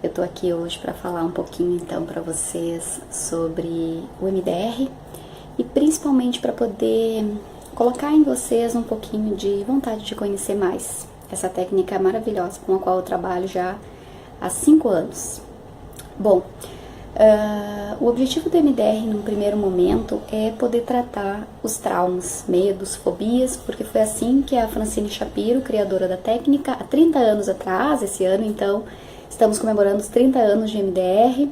Eu tô aqui hoje para falar um pouquinho então para vocês sobre o MDR e principalmente para poder colocar em vocês um pouquinho de vontade de conhecer mais essa técnica maravilhosa com a qual eu trabalho já há 5 anos. Bom, o objetivo do MDR num primeiro momento é poder tratar os traumas, medos, fobias, porque foi assim que a Francine Shapiro, criadora da técnica, há 30 anos atrás, esse ano então, estamos comemorando os 30 anos de MDR,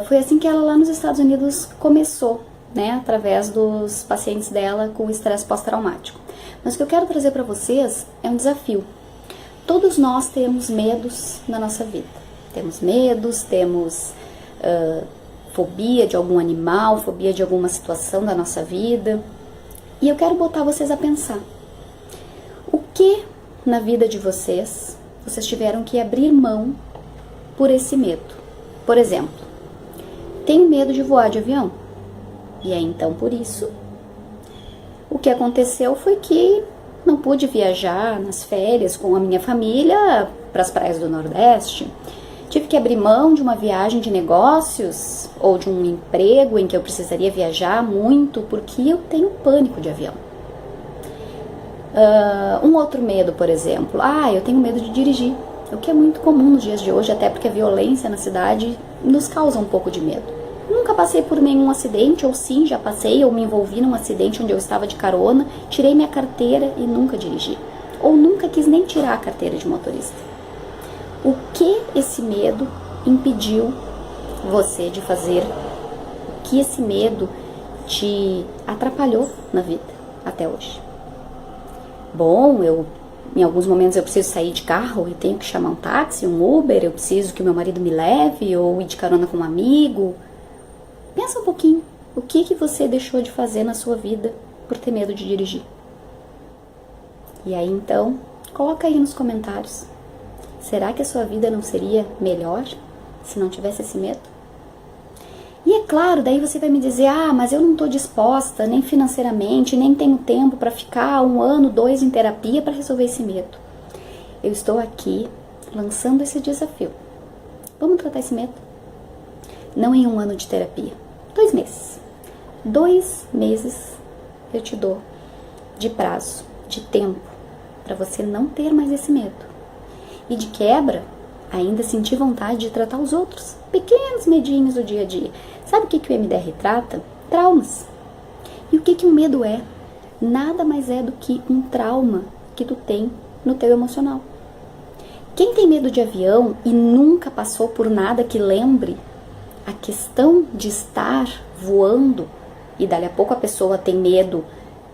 foi assim que ela lá nos Estados Unidos começou, né, através dos pacientes dela com estresse pós-traumático. Mas o que eu quero trazer para vocês é um desafio. Todos nós temos medos na nossa vida. Temos medos, temos fobia de algum animal, fobia de alguma situação da nossa vida. E eu quero botar vocês a pensar. O que na vida de vocês tiveram que abrir mão por esse medo? Por exemplo, tenho medo de voar de avião. E é então por isso. O que aconteceu foi que não pude viajar nas férias com a minha família para as praias do Nordeste. Tive que abrir mão de uma viagem de negócios ou de um emprego em que eu precisaria viajar muito porque eu tenho pânico de avião. Um outro medo, por exemplo, eu tenho medo de dirigir, o que é muito comum nos dias de hoje, até porque a violência na cidade nos causa um pouco de medo. Nunca passei por nenhum acidente, ou sim, já passei, ou me envolvi num acidente onde eu estava de carona, tirei minha carteira e nunca dirigi, ou nunca quis nem tirar a carteira de motorista. O que esse medo impediu você de fazer? O que esse medo te atrapalhou na vida até hoje? Bom, em alguns momentos eu preciso sair de carro e tenho que chamar um táxi, um Uber, eu preciso que o meu marido me leve ou ir de carona com um amigo. Pensa um pouquinho, o que você deixou de fazer na sua vida por ter medo de dirigir? E aí então, coloca aí nos comentários. Será que a sua vida não seria melhor se não tivesse esse medo? E é claro, daí você vai me dizer, mas eu não estou disposta, nem financeiramente, nem tenho tempo para ficar 1 ano, 2 em terapia para resolver esse medo. Eu estou aqui lançando esse desafio. Vamos tratar esse medo? Não em 1 ano de terapia, 2 meses. 2 meses eu te dou de prazo, de tempo, para você não ter mais esse medo. E de quebra, ainda sentir vontade de tratar os outros, pequenos medinhos do dia a dia. Sabe o que o MDR trata? Traumas. E o que um medo é? Nada mais é do que um trauma que tu tem no teu emocional. Quem tem medo de avião e nunca passou por nada que lembre a questão de estar voando, e dali a pouco a pessoa tem medo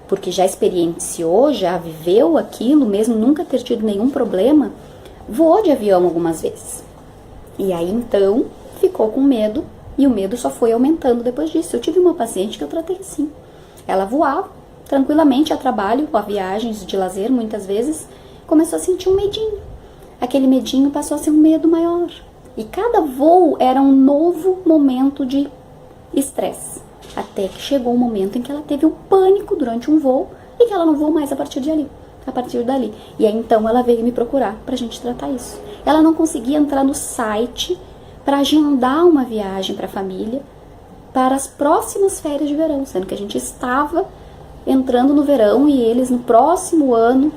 porque já experienciou, já viveu aquilo, mesmo nunca ter tido nenhum problema, voou de avião algumas vezes. E aí então ficou com medo e o medo só foi aumentando depois disso. Eu tive uma paciente que eu tratei assim. Ela voava tranquilamente a trabalho, a viagens de lazer muitas vezes, começou a sentir um medinho. Aquele medinho passou a ser um medo maior. E cada voo era um novo momento de estresse. Até que chegou um momento em que ela teve um pânico durante um voo e que ela não voou mais a partir dali. E aí então ela veio me procurar pra gente tratar isso. Ela não conseguia entrar no site para agendar uma viagem para a família para as próximas férias de verão, sendo que a gente estava entrando no verão e eles no próximo ano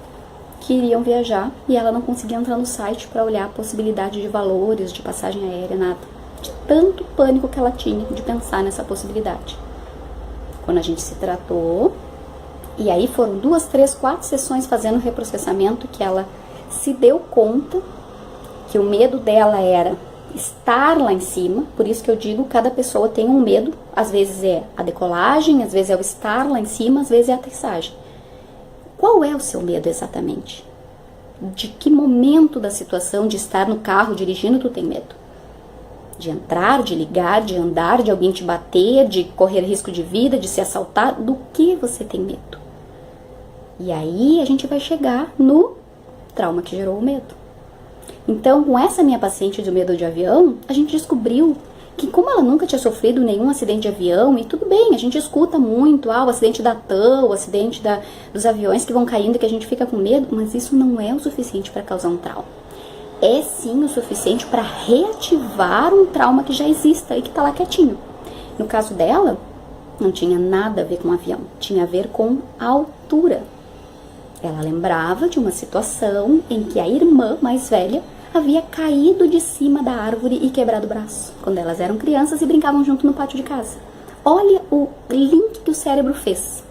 que iriam viajar, e ela não conseguia entrar no site para olhar a possibilidade de valores, de passagem aérea, nada. De tanto pânico que ela tinha de pensar nessa possibilidade. Quando a gente se tratou, e aí foram 2, 3, 4 sessões fazendo reprocessamento, que ela se deu conta que o medo dela era estar lá em cima. Por isso que eu digo, cada pessoa tem um medo. Às vezes é a decolagem, às vezes é o estar lá em cima, às vezes é a aterrissagem. Qual é o seu medo exatamente? De que momento da situação de estar no carro dirigindo tu tem medo? De entrar, de ligar, de andar, de alguém te bater, de correr risco de vida, de ser assaltado? Do que você tem medo? E aí a gente vai chegar no trauma que gerou o medo. Então, com essa minha paciente do medo de avião, a gente descobriu que como ela nunca tinha sofrido nenhum acidente de avião, e tudo bem, a gente escuta muito, o acidente da TAM, o acidente dos aviões que vão caindo e que a gente fica com medo, mas isso não é o suficiente para causar um trauma. é sim o suficiente para reativar um trauma que já exista e que está lá quietinho. No caso dela, não tinha nada a ver com o avião, tinha a ver com a altura. Ela lembrava de uma situação em que a irmã mais velha havia caído de cima da árvore e quebrado o braço, quando elas eram crianças e brincavam junto no pátio de casa. Olha o link que o cérebro fez.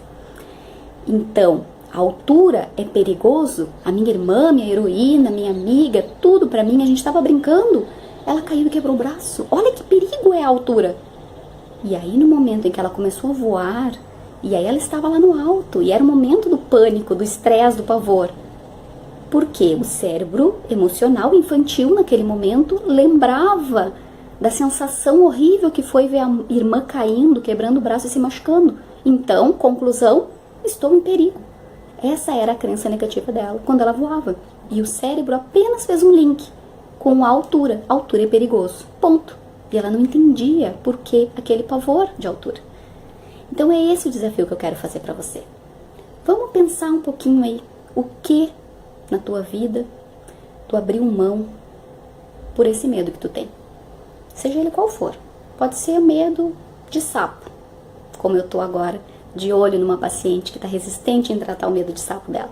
Então, a altura é perigoso? A minha irmã, minha heroína, minha amiga, tudo pra mim, a gente estava brincando, ela caiu e quebrou o braço. Olha que perigo é a altura. E aí, no momento em que ela começou a voar, e aí ela estava lá no alto, e era o momento do pânico, do estresse, do pavor. Porque o cérebro emocional infantil, naquele momento, lembrava da sensação horrível que foi ver a irmã caindo, quebrando o braço e se machucando. Então, conclusão, estou em perigo. Essa era a crença negativa dela quando ela voava. E o cérebro apenas fez um link com a altura. A altura é perigoso. Ponto. E ela não entendia por que aquele pavor de altura. Então é esse o desafio que eu quero fazer para você. Vamos pensar um pouquinho aí. O que na tua vida tu abriu mão por esse medo que tu tem? Seja ele qual for. Pode ser medo de sapo, como eu tô agora, de olho numa paciente que está resistente em tratar o medo de sapo dela.